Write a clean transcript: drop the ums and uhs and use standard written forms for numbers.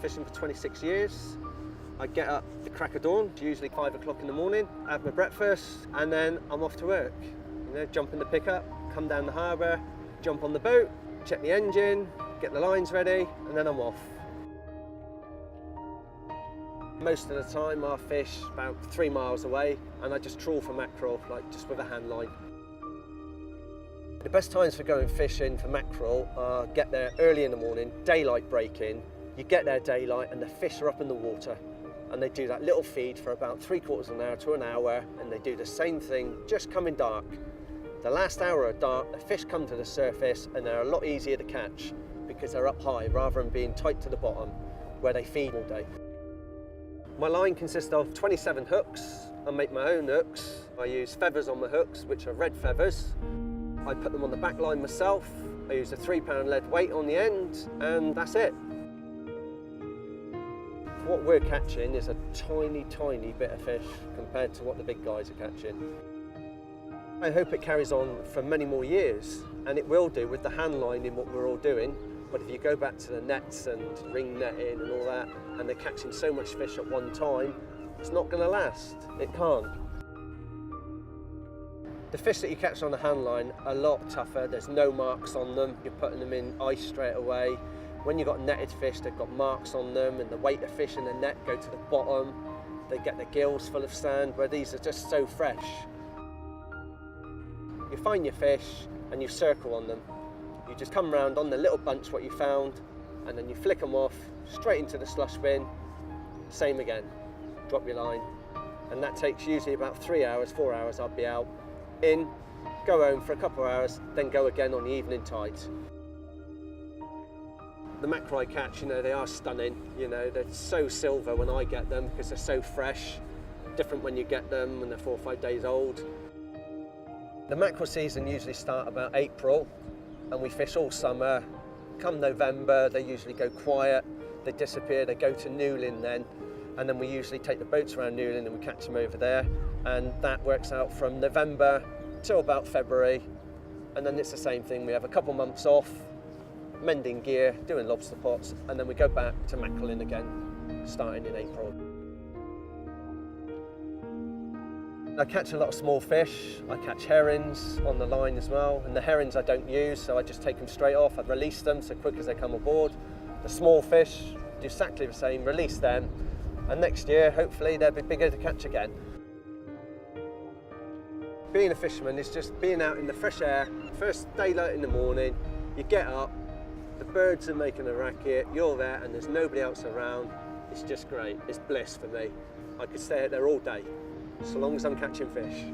fishing for 26 years. I get up the crack of dawn, usually 5 o'clock in the morning, have my breakfast, and then I'm off to work. You know, jump in the pickup, come down the harbour, jump on the boat, check the engine, get the lines ready, and then I'm off. Most of the time I fish about 3 miles away, and I just trawl for mackerel, like just with a hand line. The best times for going fishing for mackerel are get there early in the morning, daylight breaking. You get there daylight and the fish are up in the water, and they do that little feed for about 3/4 of an hour to an hour, and they do the same thing just coming dark. The last hour of dark, the fish come to the surface and they're a lot easier to catch because they're up high rather than being tight to the bottom where they feed all day. My line consists of 27 hooks. I make my own hooks. I use feathers on my hooks, which are red feathers. I put them on the back line myself. I use a 3-pound lead weight on the end, and that's it. What we're catching is a tiny, tiny bit of fish compared to what the big guys are catching. I hope it carries on for many more years, and it will do with the hand line in what we're all doing. But if you go back to the nets and ring netting and all that, and they're catching so much fish at one time, it's not going to last. It can't. The fish that you catch on the hand line are a lot tougher. There's no marks on them. You're putting them in ice straight away. When you've got netted fish, they've got marks on them, and the weight of fish in the net go to the bottom. They get their gills full of sand, where these are just so fresh. You find your fish and you circle on them. You just come round on the little bunch what you found, and then you flick them off straight into the slush bin. Same again, drop your line. And that takes usually about 3 hours, 4 hours. I'll be out, in, go home for a couple of hours, then go again on the evening tides. The mackerel I catch, you know, they are stunning. You know, they're so silver when I get them because they're so fresh. Different when you get them when they're 4 or 5 days old. The mackerel season usually starts about April, and we fish all summer. Come November, they usually go quiet, they disappear, they go to Newlyn then, and then we usually take the boats around Newlyn and we catch them over there, and that works out from November till about February, and then it's the same thing. We have a couple months off, mending gear, doing lobster pots, and then we go back to mackerelling again, starting in April. I catch a lot of small fish. I catch herrings on the line as well, and the herrings I don't use, so I just take them straight off. I release them so quick as they come aboard. The small fish, do exactly the same, release them, and next year hopefully they'll be bigger to catch again. Being a fisherman is just being out in the fresh air, first daylight in the morning, you get up, the birds are making a racket, you're there and there's nobody else around. It's just great, it's bliss for me. I could stay out there all day, so long as I'm catching fish.